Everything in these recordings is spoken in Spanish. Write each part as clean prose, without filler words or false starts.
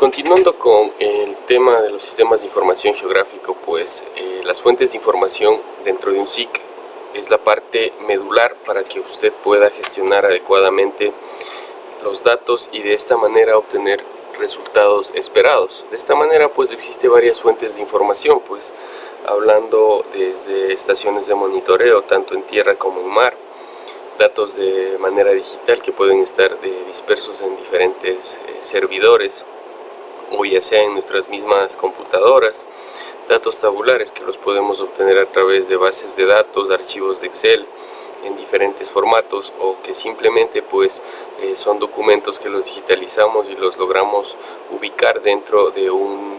Continuando con el tema de los sistemas de información geográfico, pues las fuentes de información dentro de un SIC es la parte medular para que usted pueda gestionar adecuadamente los datos y de esta manera obtener resultados esperados. De esta manera pues existe varias fuentes de información, pues hablando desde estaciones de monitoreo tanto en tierra como en mar, datos de manera digital que pueden estar dispersos en diferentes servidores o ya sea en nuestras mismas computadoras, datos tabulares que los podemos obtener a través de bases de datos, archivos de Excel en diferentes formatos, o que simplemente pues son documentos que los digitalizamos y los logramos ubicar dentro de un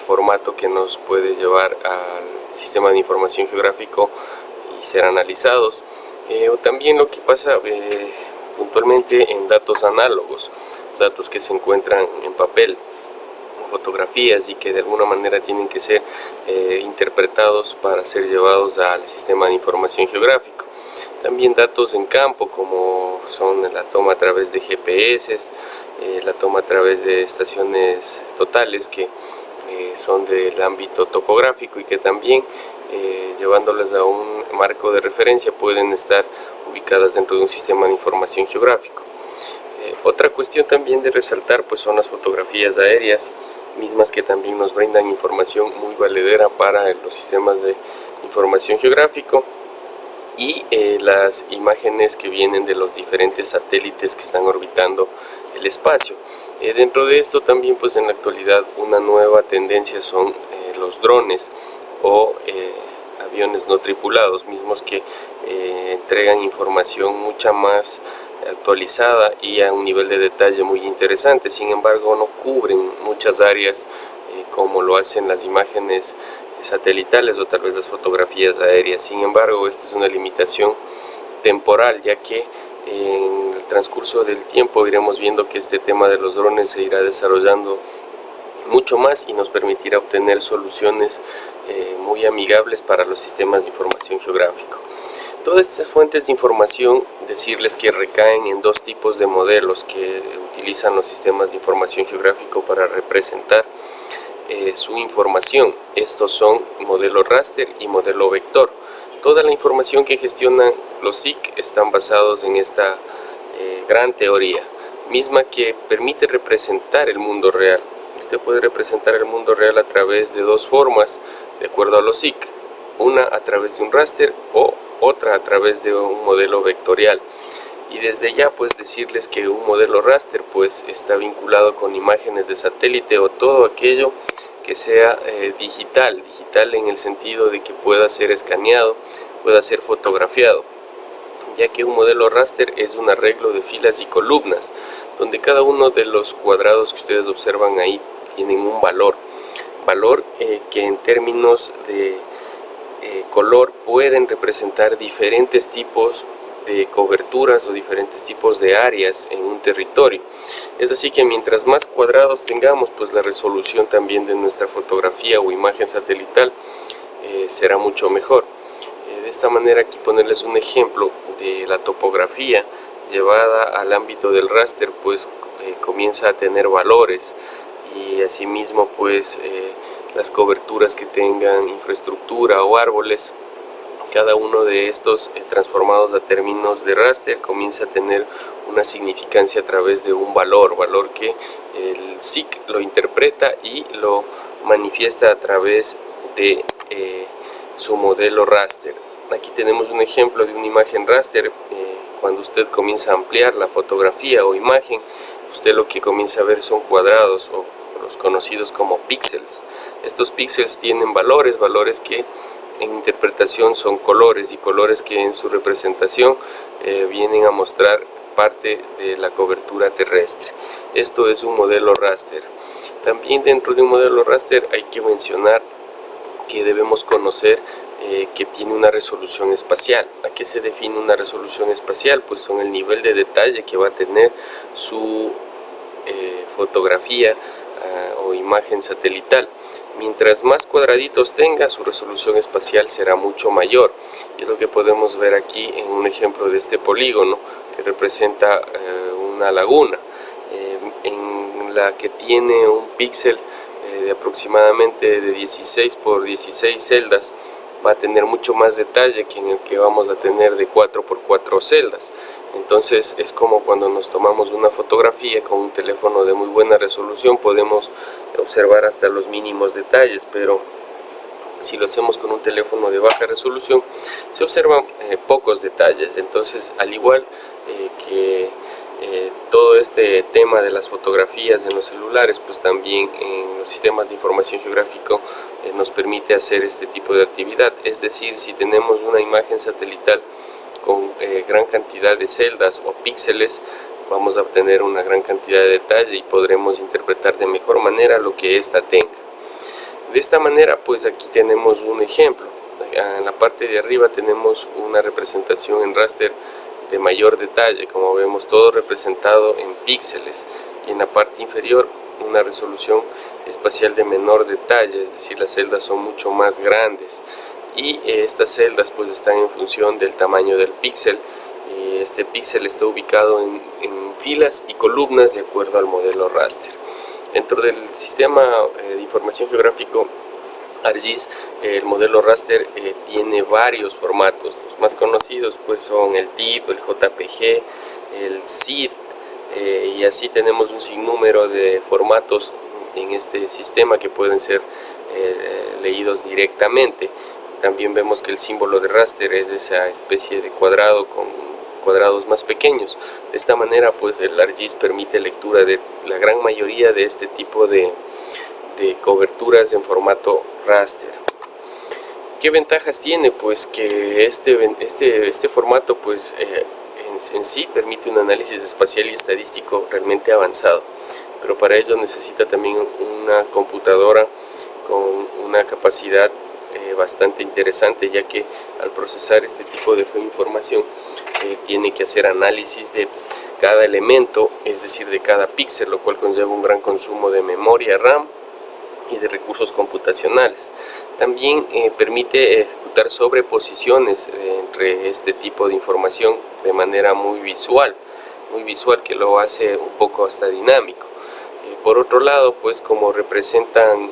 formato que nos puede llevar al sistema de información geográfico y ser analizados, o también lo que pasa puntualmente en datos análogos, datos que se encuentran en papel, fotografías y que de alguna manera tienen que ser interpretados para ser llevados al sistema de información geográfico. También datos en campo como son la toma a través de GPS, la toma a través de estaciones totales que son del ámbito topográfico y que también llevándolas a un marco de referencia pueden estar ubicadas dentro de un sistema de información geográfico. Otra cuestión también de resaltar pues son las fotografías aéreas, mismas que también nos brindan información muy valedera para los sistemas de información geográfico, y las imágenes que vienen de los diferentes satélites que están orbitando el espacio. Dentro de esto también pues en la actualidad una nueva tendencia son los drones o aviones no tripulados, mismos que entregan información mucha más actualizada y a un nivel de detalle muy interesante. Sin embargo, no cubren muchas áreas como lo hacen las imágenes satelitales o tal vez las fotografías aéreas. Sin embargo, esta es una limitación temporal, ya que en el transcurso del tiempo iremos viendo que este tema de los drones se irá desarrollando mucho más y nos permitirá obtener soluciones muy amigables para los sistemas de información geográfico. Todas estas fuentes de información, decirles que recaen en dos tipos de modelos que utilizan los sistemas de información geográfico para representar su información. Estos son modelo raster y modelo vector. Toda la información que gestionan los SIC están basados en esta gran teoría, misma que permite representar el mundo real. Usted puede representar el mundo real a través de dos formas, de acuerdo a los SIC. Una a través de un raster o otra a través de un modelo vectorial. Y desde ya pues decirles que un modelo raster pues está vinculado con imágenes de satélite o todo aquello que sea digital en el sentido de que pueda ser escaneado, pueda ser fotografiado, ya que un modelo raster es un arreglo de filas y columnas, donde cada uno de los cuadrados que ustedes observan ahí tienen un valor que en términos de color pueden representar diferentes tipos de coberturas o diferentes tipos de áreas en un territorio. Es así que mientras más cuadrados tengamos, pues la resolución también de nuestra fotografía o imagen satelital será mucho mejor. De esta manera aquí ponerles un ejemplo de la topografía llevada al ámbito del raster, pues comienza a tener valores, y asimismo pues las coberturas que tengan infraestructura o árboles, cada uno de estos transformados a términos de raster comienza a tener una significancia a través de un valor que el SIC lo interpreta y lo manifiesta a través de su modelo raster. Aquí tenemos un ejemplo de una imagen raster. Cuando usted comienza a ampliar la fotografía o imagen, usted lo que comienza a ver son cuadrados o los conocidos como píxeles. Estos píxeles tienen valores que en interpretación son colores, y colores que en su representación vienen a mostrar parte de la cobertura terrestre. Esto es un modelo raster. También dentro de un modelo raster hay que mencionar que debemos conocer que tiene una resolución espacial. ¿A qué se define una resolución espacial? Pues son el nivel de detalle que va a tener su fotografía o imagen satelital. Mientras más cuadraditos tenga, su resolución espacial será mucho mayor, y es lo que podemos ver aquí en un ejemplo de este polígono que representa una laguna. En la que tiene un píxel de aproximadamente de 16 por 16 celdas va a tener mucho más detalle que en el que vamos a tener de 4 por 4 celdas. Entonces es como cuando nos tomamos una fotografía con un teléfono de muy buena resolución, podemos observar hasta los mínimos detalles, pero si lo hacemos con un teléfono de baja resolución se observan pocos detalles. Entonces, al igual que todo este tema de las fotografías en los celulares, pues también en los sistemas de información geográfico nos permite hacer este tipo de actividad. Es decir, si tenemos una imagen satelital con gran cantidad de celdas o píxeles, vamos a obtener una gran cantidad de detalle y podremos interpretar de mejor manera lo que ésta tenga. De esta manera, pues aquí tenemos un ejemplo. En la parte de arriba tenemos una representación en raster de mayor detalle, como vemos, todo representado en píxeles, y en la parte inferior una resolución espacial de menor detalle, es decir, las celdas son mucho más grandes, y estas celdas pues están en función del tamaño del píxel. Este píxel está ubicado en filas y columnas de acuerdo al modelo raster. Dentro del sistema de información geográfico ArcGIS, el modelo raster tiene varios formatos. Los más conocidos pues son el TIFF, el JPG, el SID, y así tenemos un sinnúmero de formatos en este sistema que pueden ser leídos directamente. También vemos que el símbolo de raster es esa especie de cuadrado con cuadrados más pequeños. De esta manera pues el ArcGIS permite lectura de la gran mayoría de este tipo de coberturas en formato raster. ¿Qué ventajas tiene? Pues que este formato pues en sí permite un análisis espacial y estadístico realmente avanzado, pero para ello necesita también una computadora con una capacidad bastante interesante, ya que al procesar este tipo de geoinformación tiene que hacer análisis de cada elemento, es decir, de cada píxel, lo cual conlleva un gran consumo de memoria RAM y de recursos computacionales. También permite ejecutar sobreposiciones entre este tipo de información de manera muy visual que lo hace un poco hasta dinámico. Por otro lado, pues como representan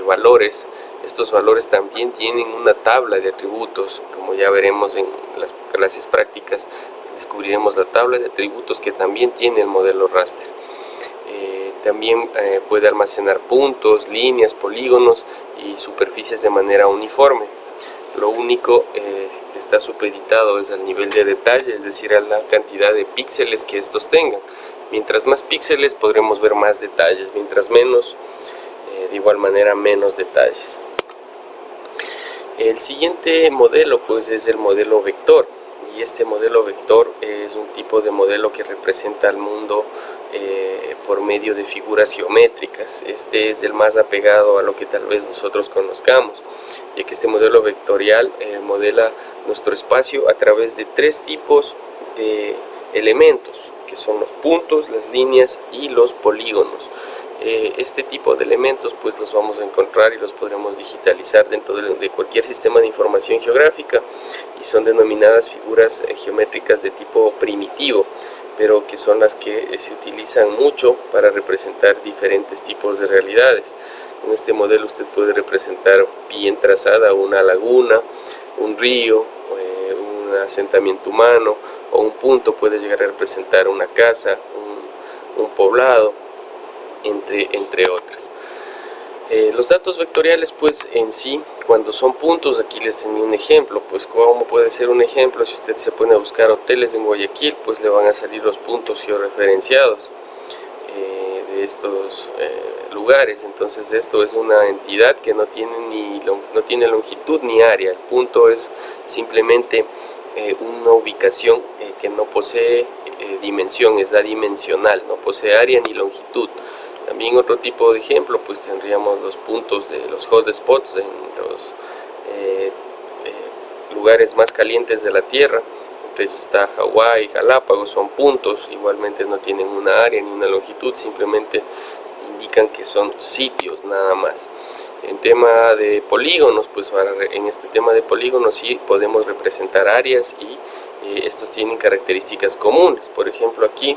valores, estos valores también tienen una tabla de atributos, como ya veremos en las clases prácticas, descubriremos la tabla de atributos que también tiene el modelo raster. También puede almacenar puntos, líneas, polígonos y superficies de manera uniforme. Lo único que está supeditado es al nivel de detalle, es decir, a la cantidad de píxeles que estos tengan. Mientras más píxeles podremos ver más detalles, mientras menos, de igual manera menos detalles. El siguiente modelo pues es el modelo vector, y este modelo vector es un tipo de modelo que representa al mundo por medio de figuras geométricas. Este es el más apegado a lo que tal vez nosotros conozcamos, ya que este modelo vectorial modela nuestro espacio a través de tres tipos de elementos, que son los puntos, las líneas y los polígonos. Este tipo de elementos pues los vamos a encontrar y los podremos digitalizar dentro de cualquier sistema de información geográfica, y son denominadas figuras geométricas de tipo primitivo, pero que son las que se utilizan mucho para representar diferentes tipos de realidades. Con este modelo usted puede representar bien trazada una laguna, un río, un asentamiento humano, o un punto puede llegar a representar una casa, un poblado, entre otras. Los datos vectoriales pues en sí, cuando son puntos, aquí les tenía un ejemplo. Pues ¿cómo puede ser un ejemplo? Si usted se pone a buscar hoteles en Guayaquil, pues le van a salir los puntos georreferenciados de estos lugares. Entonces esto es una entidad que no tiene longitud ni área. El punto es simplemente una ubicación que no posee dimensión, es adimensional, no posee área ni longitud. También otro tipo de ejemplo pues tendríamos los puntos de los hotspots en los lugares más calientes de la Tierra. Entre ellos está Hawái, Galápagos, son puntos, igualmente no tienen una área ni una longitud, simplemente indican que son sitios nada más. En tema de polígonos, pues en este tema de polígonos sí podemos representar áreas, y estos tienen características comunes. Por ejemplo, aquí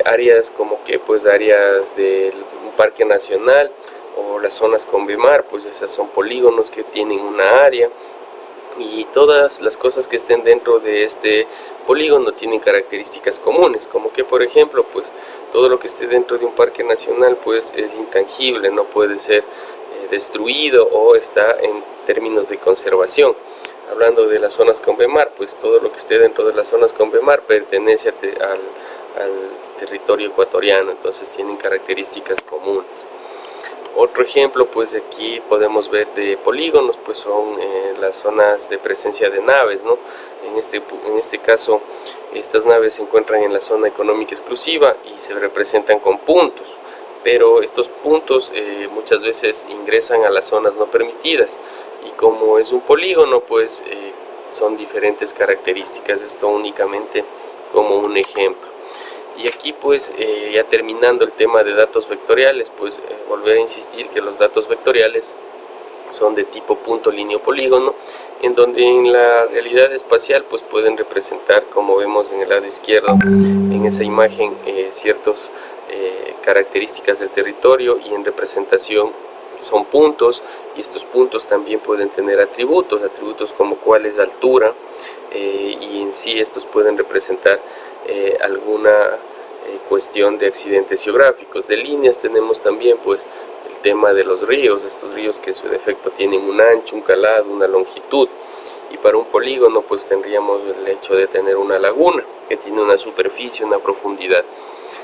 áreas como que pues áreas del parque nacional o las zonas con BEMAR, pues esas son polígonos que tienen una área, y todas las cosas que estén dentro de este polígono tienen características comunes, como que por ejemplo pues todo lo que esté dentro de un parque nacional pues es intangible, no puede ser destruido o está en términos de conservación. Hablando de las zonas con BEMAR, pues todo lo que esté dentro de las zonas con BEMAR pertenece al territorio ecuatoriano, entonces tienen características comunes. Otro ejemplo, pues aquí podemos ver de polígonos, pues son las zonas de presencia de naves, ¿no? En este caso, estas naves se encuentran en la zona económica exclusiva y se representan con puntos, pero estos puntos muchas veces ingresan a las zonas no permitidas, y como es un polígono, pues son diferentes características. Esto únicamente como un ejemplo. Y aquí pues ya terminando el tema de datos vectoriales, pues volver a insistir que los datos vectoriales son de tipo punto, línea o polígono, en donde en la realidad espacial pues pueden representar, como vemos en el lado izquierdo en esa imagen, ciertas características del territorio, y en representación son puntos, y estos puntos también pueden tener atributos como cuál es altura, y en sí estos pueden representar alguna cuestión de accidentes geográficos. De líneas tenemos también pues el tema de los ríos, estos ríos que en su defecto tienen un ancho, un calado, una longitud, y para un polígono pues tendríamos el hecho de tener una laguna que tiene una superficie, una profundidad.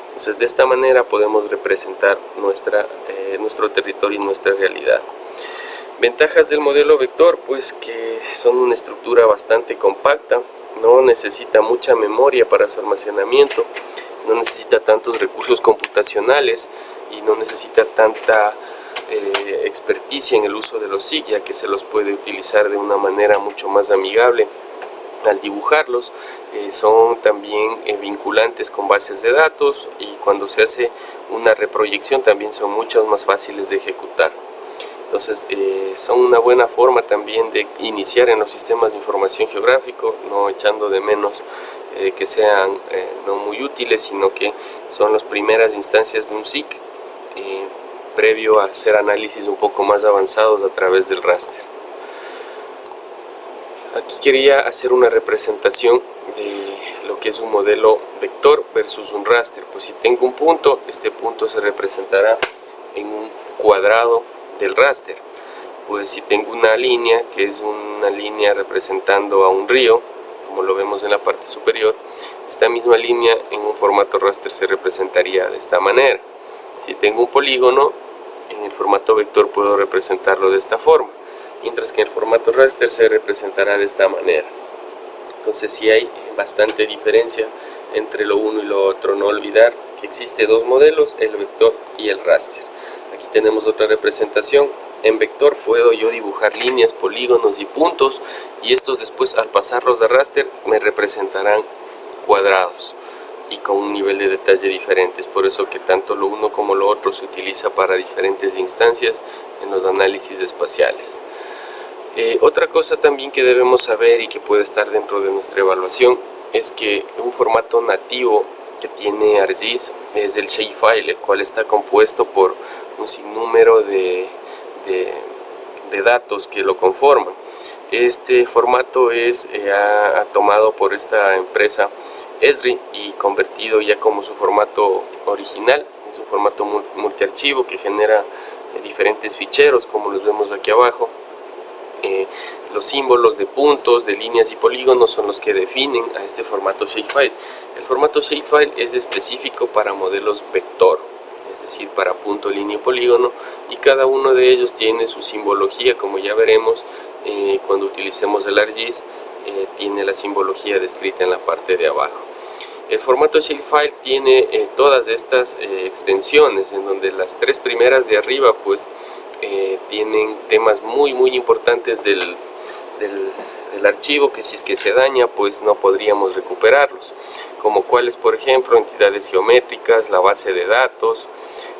Entonces de esta manera podemos representar nuestro territorio y nuestra realidad. Ventajas del modelo vector, pues que son una estructura bastante compacta, no necesita mucha memoria para su almacenamiento, no necesita tantos recursos computacionales y no necesita tanta experticia en el uso de los SIG, ya que se los puede utilizar de una manera mucho más amigable al dibujarlos. Son también vinculantes con bases de datos, y cuando se hace una reproyección también son mucho más fáciles de ejecutar. Entonces son una buena forma también de iniciar en los sistemas de información geográfico, no echando de menos que sean no muy útiles, sino que son las primeras instancias de un SIC previo a hacer análisis un poco más avanzados a través del raster. Aquí quería hacer una representación de lo que es un modelo vector versus un raster. Pues si tengo un punto, este punto se representará en un cuadrado del raster. Pues si tengo una línea, que es una línea representando a un río, como lo vemos en la parte superior, esta misma línea en un formato raster se representaría de esta manera. Si tengo un polígono, en el formato vector puedo representarlo de esta forma, mientras que en el formato raster se representará de esta manera. Entonces sí hay bastante diferencia entre lo uno y lo otro. No olvidar que existe dos modelos, el vector y el raster. Aquí tenemos otra representación. En vector puedo yo dibujar líneas, polígonos y puntos, y estos después al pasarlos a raster me representarán cuadrados y con un nivel de detalle diferente. Es por eso que tanto lo uno como lo otro se utiliza para diferentes instancias en los análisis espaciales. Otra cosa también que debemos saber y que puede estar dentro de nuestra evaluación es que un formato nativo que tiene ArcGIS es el shapefile, el cual está compuesto por un sinnúmero de datos que lo conforman. Este formato es tomado por esta empresa Esri y convertido ya como su formato original. Es un formato multiarchivo que genera diferentes ficheros, como los vemos aquí abajo. Los símbolos de puntos, de líneas y polígonos son los que definen a este formato shapefile. El formato shapefile es específico para modelos vector, es decir, para punto, línea y polígono, y cada uno de ellos tiene su simbología, como ya veremos cuando utilicemos el ArcGIS. Tiene la simbología descrita en la parte de abajo. El formato shapefile tiene todas estas extensiones, en donde las tres primeras de arriba pues tienen temas muy importantes del archivo, que si es que se daña pues no podríamos recuperarlos, como cuáles, por ejemplo, entidades geométricas, la base de datos,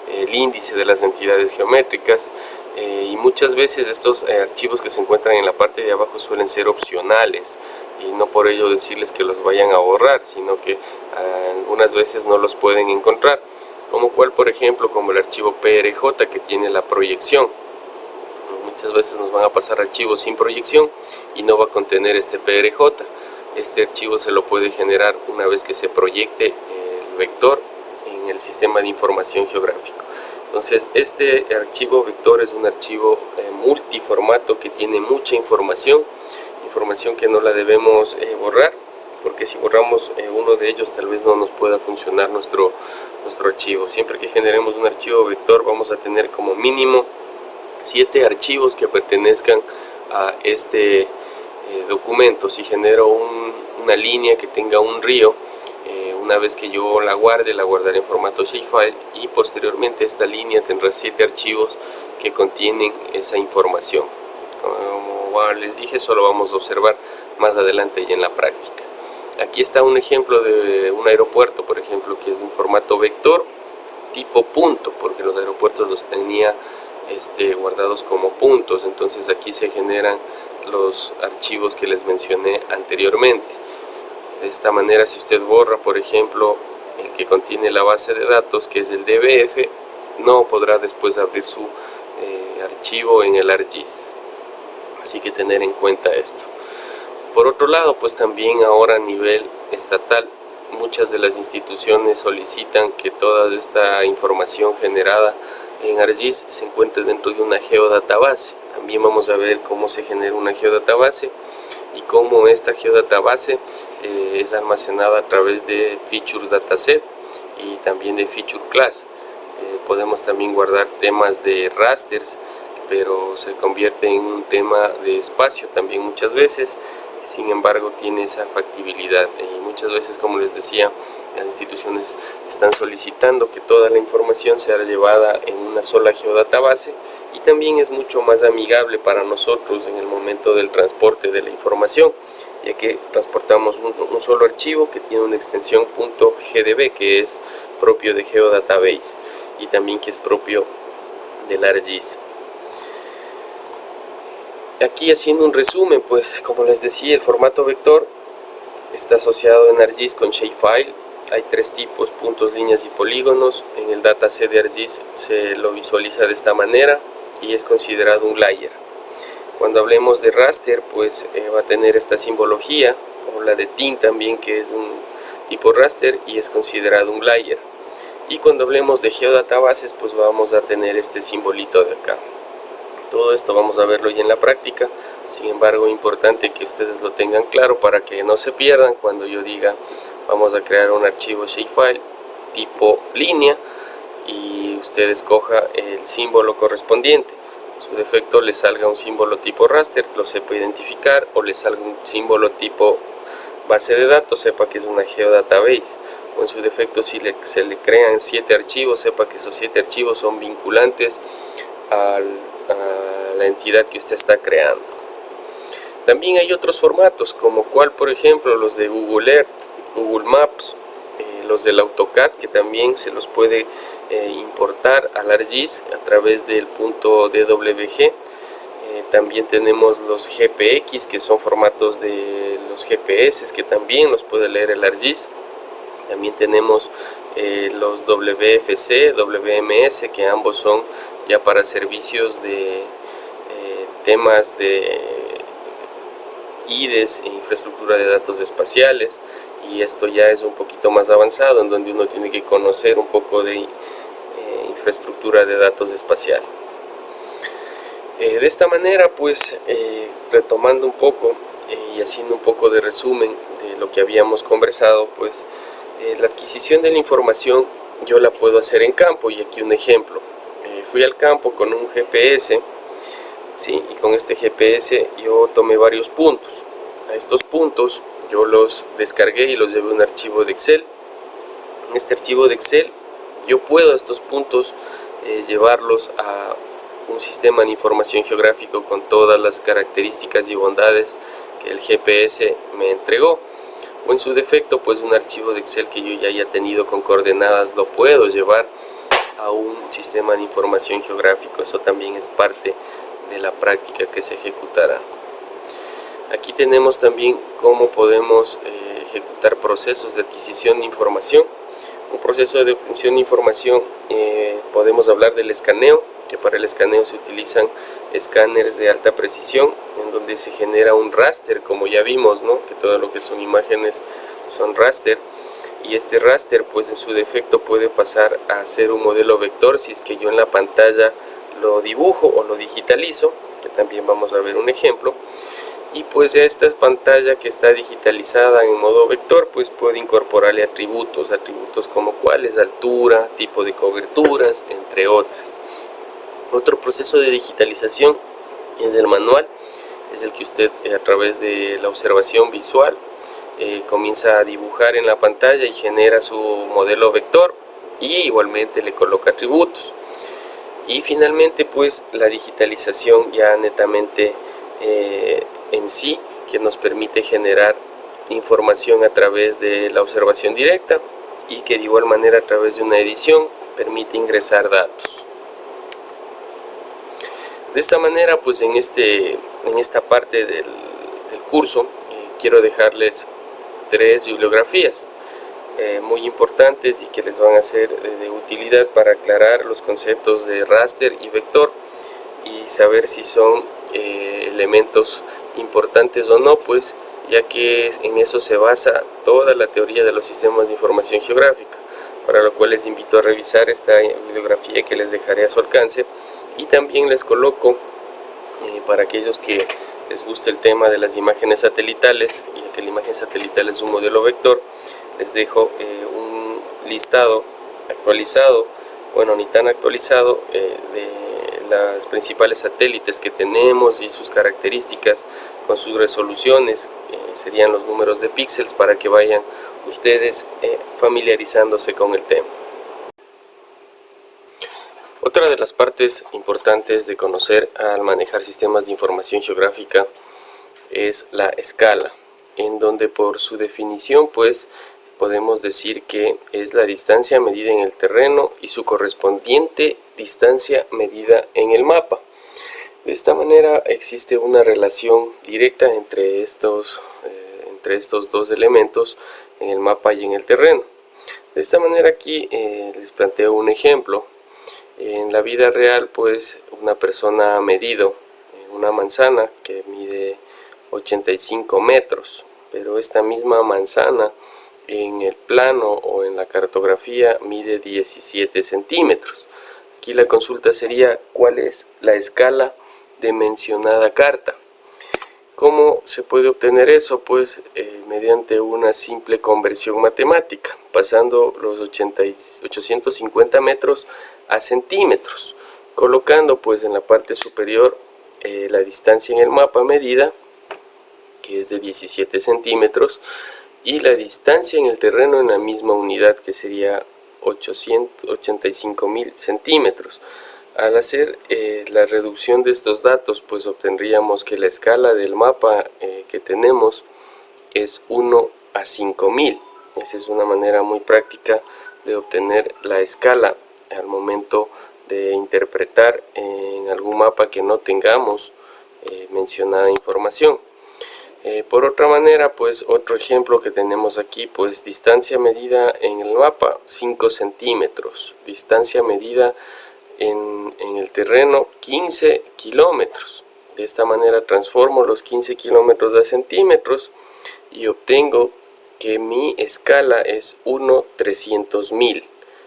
el índice de las entidades geométricas, y muchas veces estos archivos que se encuentran en la parte de abajo suelen ser opcionales. y no por ello decirles que los vayan a borrar, sino que algunas veces no los pueden encontrar, como cual por ejemplo como el archivo PRJ que tiene la proyección. Muchas veces nos van a pasar archivos sin proyección y no va a contener este PRJ. Este archivo se lo puede generar una vez que se proyecte el vector en el sistema de información geográfico. Entonces este archivo vector es un archivo multiformato que tiene mucha información que no la debemos borrar, porque si borramos uno de ellos tal vez no nos pueda funcionar nuestro archivo. Siempre que generemos un archivo vector vamos a tener como mínimo 7 archivos que pertenezcan a este documento. Si genero una línea que tenga un río, una vez que yo la guardaré en formato shapefile y posteriormente esta línea tendrá 7 archivos que contienen esa información. Como les dije, solo vamos a observar más adelante y en la práctica. Aquí está un ejemplo de un aeropuerto, por ejemplo, que es un formato vector tipo punto, porque los aeropuertos los tenía guardados como puntos. Entonces aquí se generan los archivos que les mencioné anteriormente. De esta manera, si usted borra, por ejemplo, el que contiene la base de datos, que es el DBF, no podrá después abrir su archivo en el ArcGIS. Así que tener en cuenta esto. Por otro lado, pues también ahora a nivel estatal, muchas de las instituciones solicitan que toda esta información generada en ArcGIS se encuentre dentro de una geodatabase. También vamos a ver cómo se genera una geodatabase y cómo esta geodatabase es almacenada a través de Features Dataset y también de Feature Class. Podemos también guardar temas de rasters, pero se convierte en un tema de espacio también muchas veces. Sin embargo, tiene esa factibilidad y muchas veces, como les decía, las instituciones están solicitando que toda la información sea llevada en una sola geodatabase, y también es mucho más amigable para nosotros en el momento del transporte de la información, ya que transportamos un solo archivo que tiene una extensión .gdb, que es propio de Geodatabase y también que es propio del ArcGIS. Aquí haciendo un resumen, pues como les decía, el formato vector está asociado en ArcGIS con shapefile. Hay 3 tipos: puntos, líneas y polígonos. En el dataset de ArcGIS se lo visualiza de esta manera y es considerado un layer. Cuando hablemos de raster, pues va a tener esta simbología, como la de TIN también, que es un tipo raster y es considerado un layer. Y cuando hablemos de geodatabases, pues vamos a tener este simbolito de acá. Todo esto vamos a verlo ya en la práctica. Sin embargo, importante que ustedes lo tengan claro para que no se pierdan cuando yo diga vamos a crear un archivo shapefile tipo línea y usted escoja el símbolo correspondiente. En su defecto le salga un símbolo tipo raster, lo sepa identificar, o le salga un símbolo tipo base de datos, sepa que es una geodatabase. O en su defecto, si se le crean 7 archivos, sepa que esos 7 archivos son vinculantes a la entidad que usted está creando. También hay otros formatos, como cual por ejemplo los de Google Earth, Google Maps, los del AutoCAD, que también se los puede importar al ArcGIS a través del .dwg. También tenemos los GPX, que son formatos de los GPS, que también los puede leer el ArcGIS. También tenemos los WFC, WMS, que ambos son ya para servicios de temas de IDES, infraestructura de datos espaciales, y esto ya es un poquito más avanzado, en donde uno tiene que conocer un poco de infraestructura de datos espacial. De esta manera, pues retomando un poco y haciendo un poco de resumen de lo que habíamos conversado, pues la adquisición de la información yo la puedo hacer en campo, y aquí un ejemplo. Fui al campo con un GPS, ¿sí? Y con este GPS yo tomé varios puntos. A estos puntos yo los descargué y los llevé a un archivo de Excel. En este archivo de Excel yo puedo a estos puntos llevarlos a un sistema de información geográfico con todas las características y bondades que el GPS me entregó. O en su defecto, pues un archivo de Excel que yo ya haya tenido con coordenadas lo puedo llevar a un sistema de información geográfico. Eso también es parte de la práctica que se ejecutará. Aquí tenemos también cómo podemos ejecutar procesos de adquisición de información. Un proceso de obtención de información, podemos hablar del escaneo, que para el escaneo se utilizan escáneres de alta precisión, en donde se genera un raster, como ya vimos, ¿no? Que todo lo que son imágenes son raster, y este raster pues en su defecto puede pasar a ser un modelo vector si es que yo en la pantalla lo dibujo o lo digitalizo, que también vamos a ver un ejemplo. Y pues ya esta pantalla que está digitalizada en modo vector, pues puede incorporarle atributos como cuáles, altura, tipo de coberturas, entre otras. Otro proceso de digitalización es el manual, es el que usted a través de la observación visual comienza a dibujar en la pantalla y genera su modelo vector, y igualmente le coloca atributos. Y finalmente pues la digitalización ya netamente en sí, que nos permite generar información a través de la observación directa, y que de igual manera a través de una edición permite ingresar datos. De esta manera pues en esta parte del curso quiero dejarles 3 bibliografías muy importantes y que les van a ser de utilidad para aclarar los conceptos de raster y vector y saber si son elementos importantes o no, pues ya que en eso se basa toda la teoría de los sistemas de información geográfica, para lo cual les invito a revisar esta bibliografía que les dejaré a su alcance. Y también les coloco, para aquellos que les guste el tema de las imágenes satelitales, y que la imagen satelital es un modelo vector, les dejo un listado actualizado, bueno, ni tan actualizado, de las principales satélites que tenemos y sus características con sus resoluciones, serían los números de píxeles, para que vayan ustedes familiarizándose con el tema. Otra de las partes importantes de conocer al manejar sistemas de información geográfica es la escala, en donde por su definición pues podemos decir que es la distancia medida en el terreno y su correspondiente distancia medida en el mapa. De esta manera existe una relación directa entre estos dos elementos, en el mapa y en el terreno. De esta manera aquí les planteo un ejemplo. En la vida real pues una persona ha medido una manzana que mide 85 metros, pero esta misma manzana en el plano o en la cartografía mide 17 centímetros. Aquí la consulta sería cuál es la escala de mencionada carta. ¿Cómo se puede obtener eso? Pues mediante una simple conversión matemática, pasando los 850 metros a centímetros, colocando pues en la parte superior la distancia en el mapa medida, que es de 17 centímetros, y la distancia en el terreno en la misma unidad, que sería 85.000 centímetros. Al hacer la reducción de estos datos, pues obtendríamos que la escala del mapa que tenemos es 1 a 5.000. Esa es una manera muy práctica de obtener la escala al momento de interpretar en algún mapa que no tengamos mencionada información. Por otra manera, pues otro ejemplo que tenemos aquí, pues distancia medida en el mapa 5 centímetros, distancia medida en el terreno 15 kilómetros. De esta manera transformo los 15 kilómetros a centímetros y obtengo que mi escala es 1/300.000.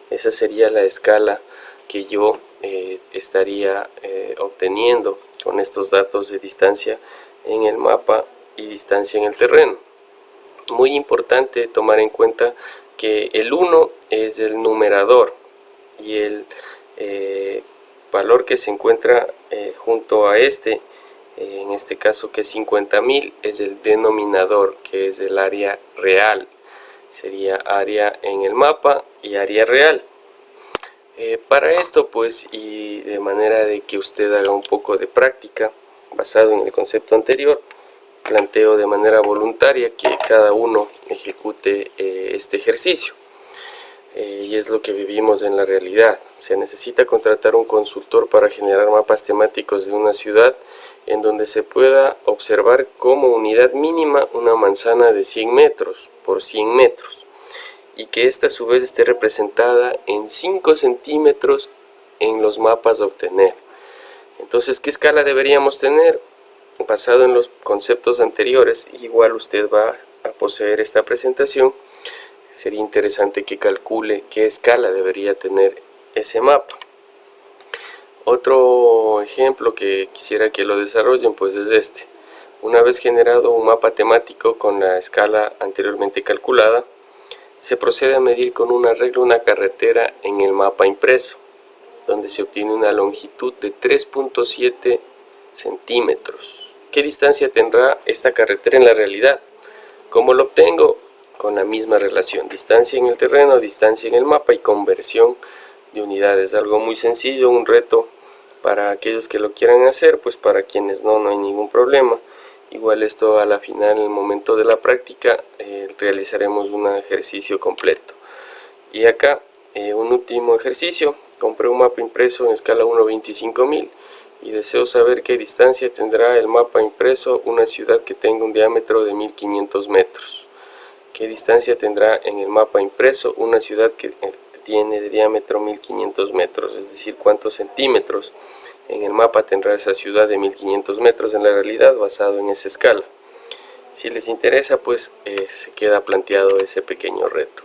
Esa sería la escala que yo estaría obteniendo con estos datos de distancia en el mapa y distancia en el terreno. Muy importante tomar en cuenta que el 1 es el numerador y el valor que se encuentra junto a en este caso que es 50.000, es el denominador, que es el área real. Sería área en el mapa y área real. Para esto pues, y de manera de que usted haga un poco de práctica basado en el concepto anterior, planteo de manera voluntaria que cada uno ejecute este ejercicio. y es lo que vivimos en la realidad. Se necesita contratar un consultor para generar mapas temáticos de una ciudad en donde se pueda observar como unidad mínima una manzana de 100 metros por 100 metros y que ésta a su vez esté representada en 5 centímetros en los mapas a obtener. Entonces, ¿qué escala deberíamos tener? Basado en los conceptos anteriores, igual usted va a poseer esta presentación. Sería interesante que calcule qué escala debería tener ese mapa. Otro ejemplo que quisiera que lo desarrollen pues es este. Una vez generado un mapa temático con la escala anteriormente calculada, se procede a medir con una regla una carretera en el mapa impreso, donde se obtiene una longitud de 3.7 centímetros. ¿Qué distancia tendrá esta carretera en la realidad? ¿Cómo lo obtengo? Con la misma relación, distancia en el terreno, distancia en el mapa y conversión de unidades. Algo muy sencillo, un reto para aquellos que lo quieran hacer, pues para quienes no hay ningún problema. Igual esto a la final, en el momento de la práctica, realizaremos un ejercicio completo. Y acá un último ejercicio. Compré un mapa impreso en escala 1/25.000 y deseo saber qué distancia tendrá el mapa impreso una ciudad que tenga un diámetro de 1500 metros. ¿Qué distancia tendrá en el mapa impreso una ciudad que tiene de diámetro 1500 metros? Es decir, cuántos centímetros en el mapa tendrá esa ciudad de 1500 metros en la realidad basado en esa escala. Si les interesa, pues se queda planteado ese pequeño reto.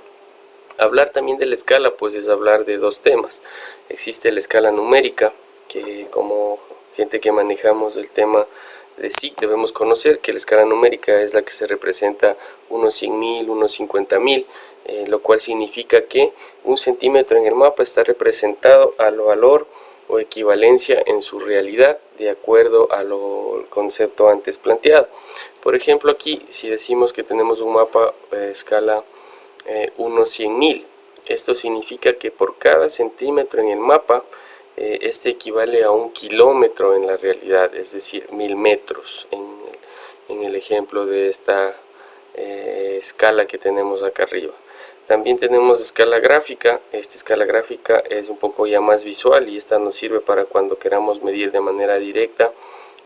Hablar también de la escala pues es hablar de dos temas. Existe la escala numérica, que como gente que manejamos el tema de SIC debemos conocer que la escala numérica es la que se representa unos 100.000, unos 50.000, lo cual significa que un centímetro en el mapa está representado al valor o equivalencia en su realidad de acuerdo al concepto antes planteado. Por ejemplo, aquí si decimos que tenemos un mapa escala 1/100.000, esto significa que por cada centímetro en el mapa este equivale a 1 kilómetro en la realidad, es decir, 1000 metros en el ejemplo de esta escala que tenemos acá arriba. También tenemos escala gráfica. Esta escala gráfica es un poco ya más visual y esta nos sirve para cuando queramos medir de manera directa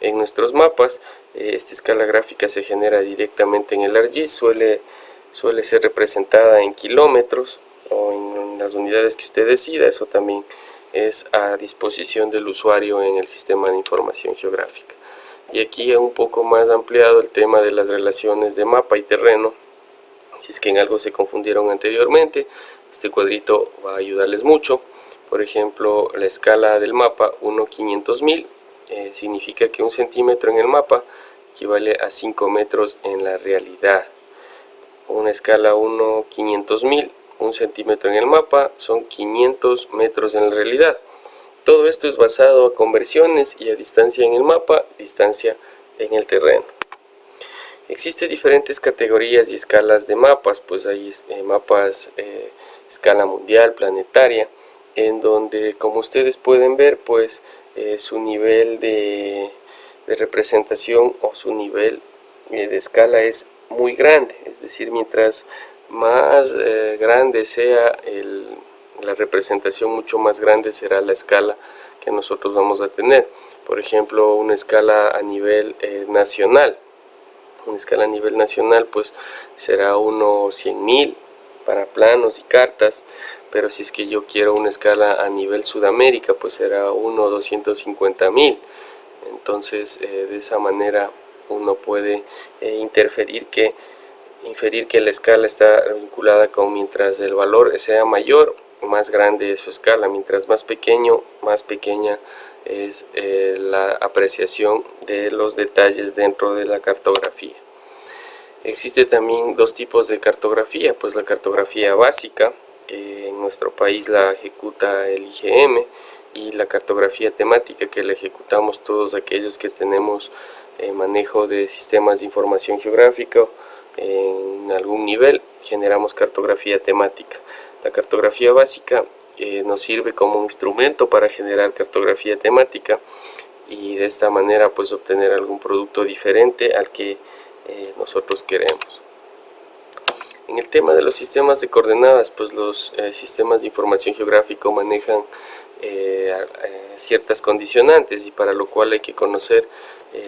en nuestros mapas. Esta escala gráfica se genera directamente en el ArcGIS, suele ser representada en kilómetros o en las unidades que usted decida. Eso también es a disposición del usuario en el sistema de información geográfica. Y aquí un poco más ampliado el tema de las relaciones de mapa y terreno. Si es que en algo se confundieron anteriormente, este cuadrito va a ayudarles mucho. Por ejemplo, la escala del mapa 1/500.000 significa que un centímetro en el mapa equivale a 5 metros en la realidad. Una escala 1/500.000, un centímetro en el mapa son 500 metros en la realidad. Todo esto es basado a conversiones y a distancia en el mapa, distancia en el terreno. Existen diferentes categorías y escalas de mapas, pues hay mapas escala mundial, planetaria, en donde, como ustedes pueden ver, pues su nivel de representación o su nivel de escala es muy grande. Es decir, mientras más grande sea la representación, mucho más grande será la escala que nosotros vamos a tener. Por ejemplo, una escala a nivel nacional. Una escala a nivel nacional pues será 1/100.000 para planos y cartas, pero si es que yo quiero una escala a nivel Sudamérica pues será 1/250.000. Entonces de esa manera uno puede inferir que la escala está vinculada con mientras el valor sea mayor, más grande es su escala, mientras más pequeño, más pequeña es la apreciación de los detalles dentro de la cartografía. Existe también dos tipos de cartografía, pues la cartografía básica, que en nuestro país la ejecuta el IGM, y la cartografía temática, que la ejecutamos todos aquellos que tenemos manejo de sistemas de información geográfica en algún nivel. Generamos cartografía temática. La cartografía básica nos sirve como un instrumento para generar cartografía temática y de esta manera pues obtener algún producto diferente al que nosotros queremos. En el tema de los sistemas de coordenadas, pues los sistemas de información geográfico manejan ciertas condicionantes, y para lo cual hay que conocer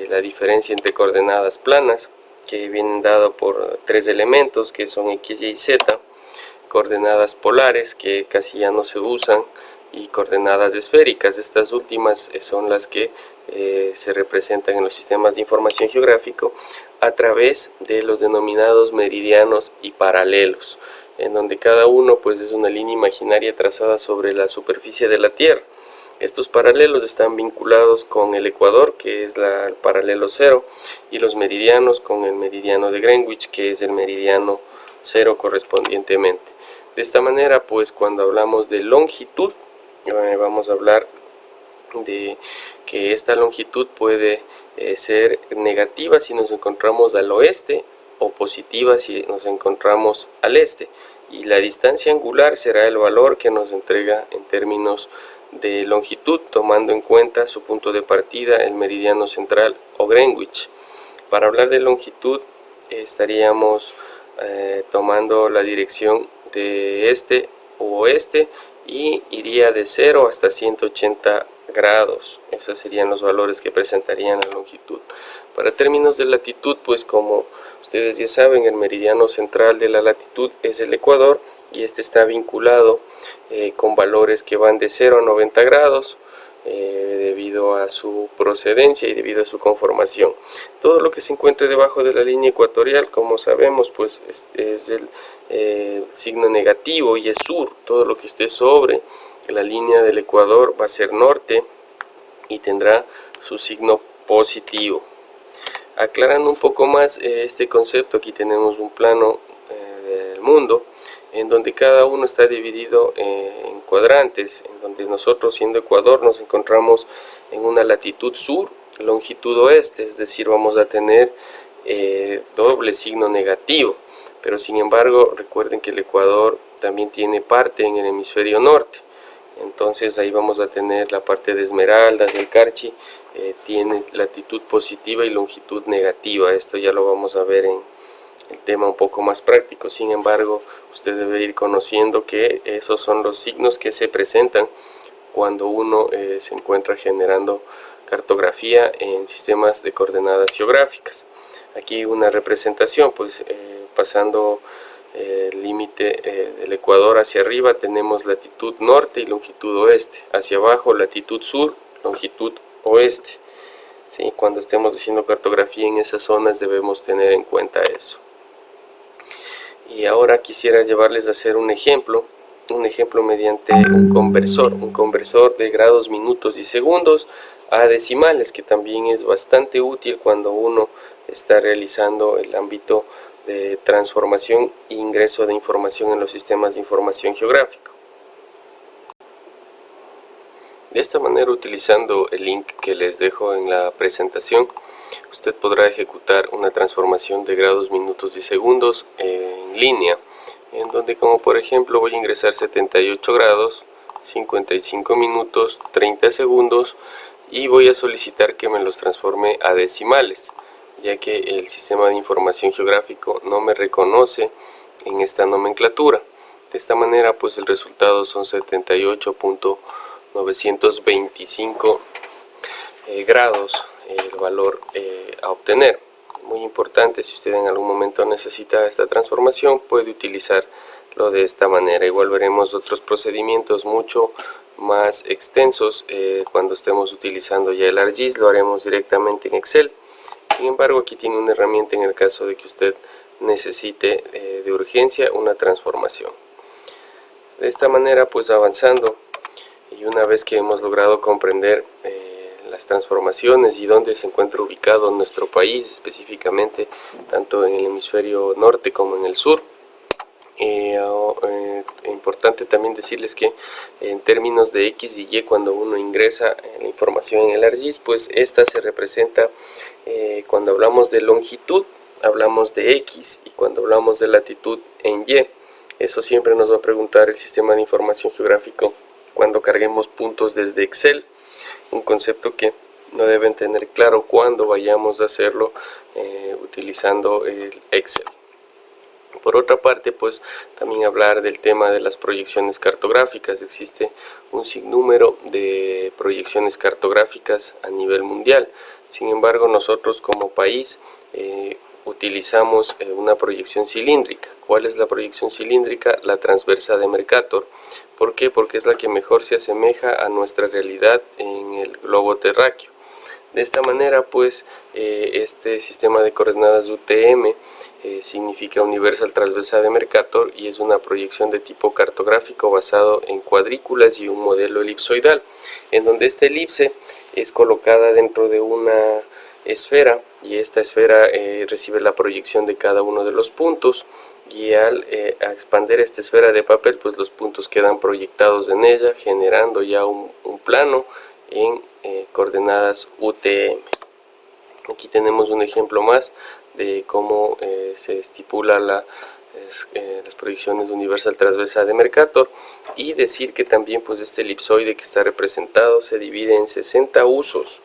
la diferencia entre coordenadas planas, que vienen dadas por tres elementos que son X, Y y Z, coordenadas polares, que casi ya no se usan, y coordenadas esféricas. Estas últimas son las que se representan en los sistemas de información geográfico a través de los denominados meridianos y paralelos, en donde cada uno pues es una línea imaginaria trazada sobre la superficie de la Tierra. Estos paralelos están vinculados con el ecuador, que es el paralelo 0, y los meridianos con el meridiano de Greenwich, que es el meridiano 0 correspondientemente. De esta manera, pues cuando hablamos de longitud, vamos a hablar de que esta longitud puede ser negativa si nos encontramos al oeste, o positiva si nos encontramos al este, y la distancia angular será el valor que nos entrega en términos de longitud, tomando en cuenta su punto de partida, el meridiano central o Greenwich. Para hablar de longitud estaríamos tomando la dirección de este u oeste, y iría de 0 hasta 180 grados. Esos serían los valores que presentarían la longitud. Para términos de latitud, pues como ustedes ya saben, el meridiano central de la latitud es el ecuador, y este está vinculado con valores que van de 0 a 90 grados, debido a su procedencia y debido a su conformación. Todo lo que se encuentre debajo de la línea ecuatorial, como sabemos, pues es el signo negativo y es sur. Todo lo que esté sobre la línea del ecuador va a ser norte y tendrá su signo positivo. Aclarando un poco más este concepto, aquí tenemos un plano del mundo, en donde cada uno está dividido en cuadrantes, en donde nosotros, siendo Ecuador, nos encontramos en una latitud sur, longitud oeste, es decir, vamos a tener doble signo negativo. Pero sin embargo, recuerden que el Ecuador también tiene parte en el hemisferio norte. Entonces ahí vamos a tener la parte de Esmeraldas, del Carchi, tiene latitud positiva y longitud negativa. Esto ya lo vamos a ver en el tema un poco más práctico. Sin embargo, usted debe ir conociendo que esos son los signos que se presentan cuando uno se encuentra generando cartografía en sistemas de coordenadas geográficas. Aquí una representación, pues pasando el límite del ecuador hacia arriba tenemos latitud norte y longitud oeste, hacia abajo latitud sur, longitud oeste. ¿Sí? Cuando estemos haciendo cartografía en esas zonas debemos tener en cuenta eso. Y ahora quisiera llevarles a hacer un ejemplo mediante un conversor de grados, minutos y segundos a decimales, que también es bastante útil cuando uno está realizando el ámbito de transformación e ingreso de información en los sistemas de información geográfico. De esta manera, utilizando el link que les dejo en la presentación, usted podrá ejecutar una transformación de grados, minutos y segundos en línea, en donde, como por ejemplo, voy a ingresar 78 grados, 55 minutos, 30 segundos, y voy a solicitar que me los transforme a decimales, ya que el sistema de información geográfico no me reconoce en esta nomenclatura. De esta manera, pues el resultado son 78.925 grados, el valor a obtener. Muy importante, si usted en algún momento necesita esta transformación, puede utilizarlo de esta manera. Igual veremos otros procedimientos mucho más extensos cuando estemos utilizando ya el ArcGIS, lo haremos directamente en Excel. Sin embargo, aquí tiene una herramienta en el caso de que usted necesite de urgencia una transformación. De esta manera, pues avanzando, y una vez que hemos logrado comprender las transformaciones y dónde se encuentra ubicado nuestro país específicamente, tanto en el hemisferio norte como en el sur, importante también decirles que en términos de X y Y, cuando uno ingresa la información en el ArcGIS, pues esta se representa, cuando hablamos de longitud hablamos de X, y cuando hablamos de latitud en Y. Eso siempre nos va a preguntar el sistema de información geográfico cuando carguemos puntos desde Excel, un concepto que no deben tener claro cuando vayamos a hacerlo utilizando el Excel. Por otra parte, pues también hablar del tema de las proyecciones cartográficas. Existe un sinnúmero de proyecciones cartográficas a nivel mundial. Sin embargo, nosotros como país utilizamos una proyección cilíndrica. ¿Cuál es la proyección cilíndrica? La transversa de Mercator. ¿Por qué? Porque es la que mejor se asemeja a nuestra realidad en el globo terráqueo. De esta manera, pues, este sistema de coordenadas UTM significa Universal Transversal de Mercator y es una proyección de tipo cartográfico basado en cuadrículas y un modelo elipsoidal, en donde esta elipse es colocada dentro de una esfera y esta esfera recibe la proyección de cada uno de los puntos, y al expander esta esfera de papel, pues los puntos quedan proyectados en ella, generando ya un plano en coordenadas UTM. Aquí tenemos un ejemplo más de cómo se estipula las proyecciones de Universal Transversal de Mercator, y decir que también pues este elipsoide que está representado se divide en 60 usos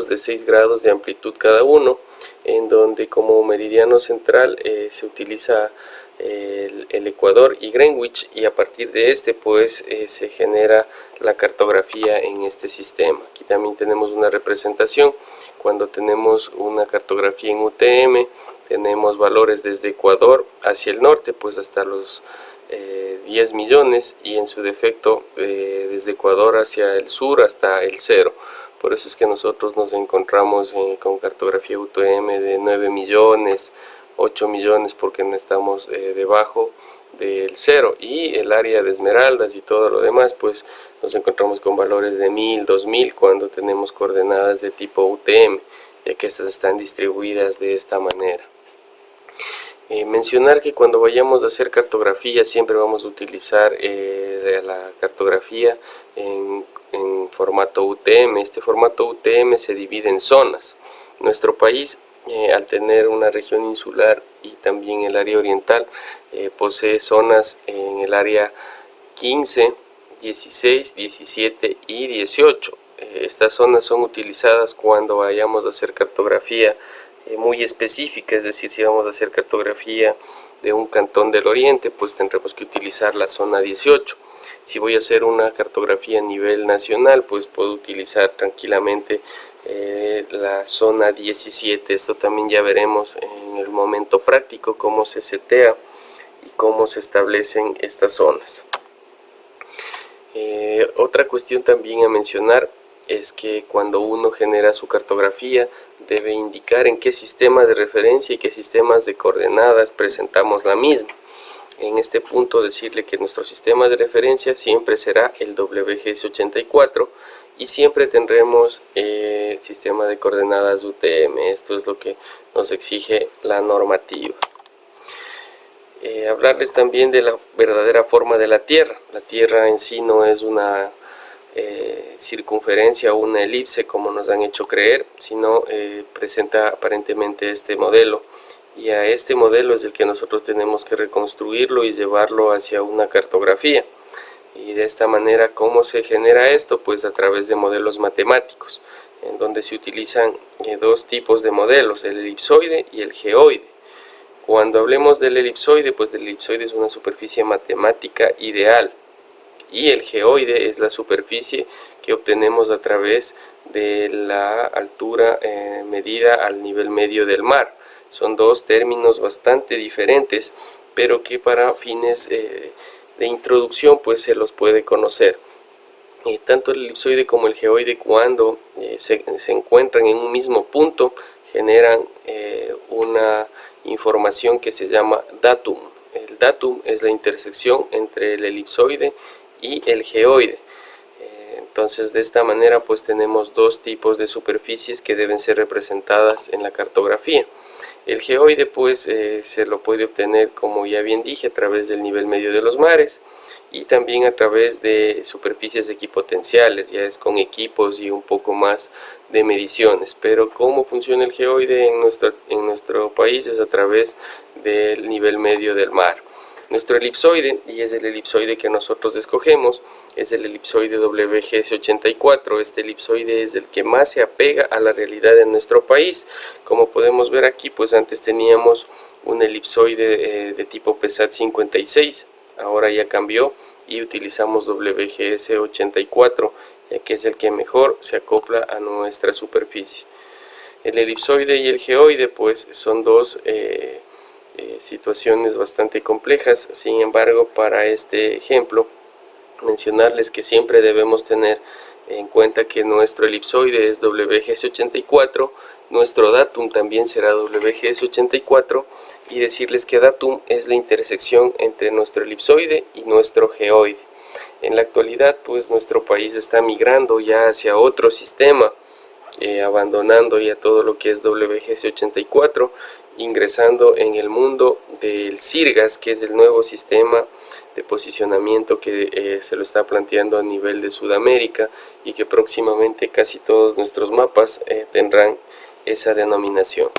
de 6 grados de amplitud cada uno, en donde como meridiano central se utiliza el Ecuador y Greenwich, y a partir de este pues se genera la cartografía en este sistema. Aquí también tenemos una representación. Cuando tenemos una cartografía en UTM, tenemos valores desde Ecuador hacia el norte, pues hasta los 10 millones, y en su defecto desde Ecuador hacia el sur hasta el 0. Por eso es que nosotros nos encontramos con cartografía UTM de 9 millones, 8 millones, porque no estamos debajo del 0, y el área de Esmeraldas y todo lo demás pues nos encontramos con valores de 1000, 2000 cuando tenemos coordenadas de tipo UTM, ya que estas están distribuidas de esta manera. Mencionar que cuando vayamos a hacer cartografía siempre vamos a utilizar la cartografía en formato UTM. Este formato UTM se divide en zonas. Nuestro país, al tener una región insular y también el área oriental, posee zonas en el área 15, 16, 17 y 18. Estas zonas son utilizadas cuando vayamos a hacer cartografía muy específica, es decir, si vamos a hacer cartografía de un cantón del oriente, pues tendremos que utilizar la zona 18. Si voy a hacer una cartografía a nivel nacional, pues puedo utilizar tranquilamente la zona 17. Esto también ya veremos en el momento práctico cómo se setea y cómo se establecen estas zonas. Otra cuestión también a mencionar es que cuando uno genera su cartografía debe indicar en qué sistema de referencia y qué sistemas de coordenadas presentamos la misma. En este punto decirle que nuestro sistema de referencia siempre será el WGS84 y siempre tendremos sistema de coordenadas UTM. Esto es lo que nos exige la normativa. Hablarles también de la verdadera forma de la Tierra. La Tierra en sí no es una circunferencia o una elipse como nos han hecho creer, sino presenta aparentemente este modelo, y a este modelo es el que nosotros tenemos que reconstruirlo y llevarlo hacia una cartografía. Y de esta manera, ¿cómo se genera esto? Pues a través de modelos matemáticos, en donde se utilizan dos tipos de modelos, el elipsoide y el geoide. Cuando hablemos del elipsoide, pues el elipsoide es una superficie matemática ideal, y el geoide es la superficie que obtenemos a través de la altura medida al nivel medio del mar. Son dos términos bastante diferentes, pero que para fines de introducción pues se los puede conocer. Tanto el elipsoide como el geoide, cuando se encuentran en un mismo punto, generan una información que se llama datum. El datum es la intersección entre el elipsoide y el geoide. Entonces de esta manera pues tenemos dos tipos de superficies que deben ser representadas en la cartografía. El geoide pues se lo puede obtener, como ya bien dije, a través del nivel medio de los mares y también a través de superficies equipotenciales, ya es con equipos y un poco más de mediciones. Pero cómo funciona el geoide en nuestro país es a través del nivel medio del mar. Nuestro elipsoide, y es el elipsoide que nosotros escogemos, es el elipsoide WGS84. Este elipsoide es el que más se apega a la realidad de nuestro país. Como podemos ver aquí, pues antes teníamos un elipsoide de tipo PESAT 56, ahora ya cambió y utilizamos WGS84, ya que es el que mejor se acopla a nuestra superficie. El elipsoide y el geoide pues son dos situaciones bastante complejas. Sin embargo, para este ejemplo, mencionarles que siempre debemos tener en cuenta que nuestro elipsoide es WGS84, nuestro datum también será WGS84, y decirles que datum es la intersección entre nuestro elipsoide y nuestro geoide. En la actualidad, pues nuestro país está migrando ya hacia otro sistema, abandonando ya todo lo que es WGS84, ingresando en el mundo del CIRGAS, que es el nuevo sistema de posicionamiento que se lo está planteando a nivel de Sudamérica, y que próximamente casi todos nuestros mapas tendrán esa denominación.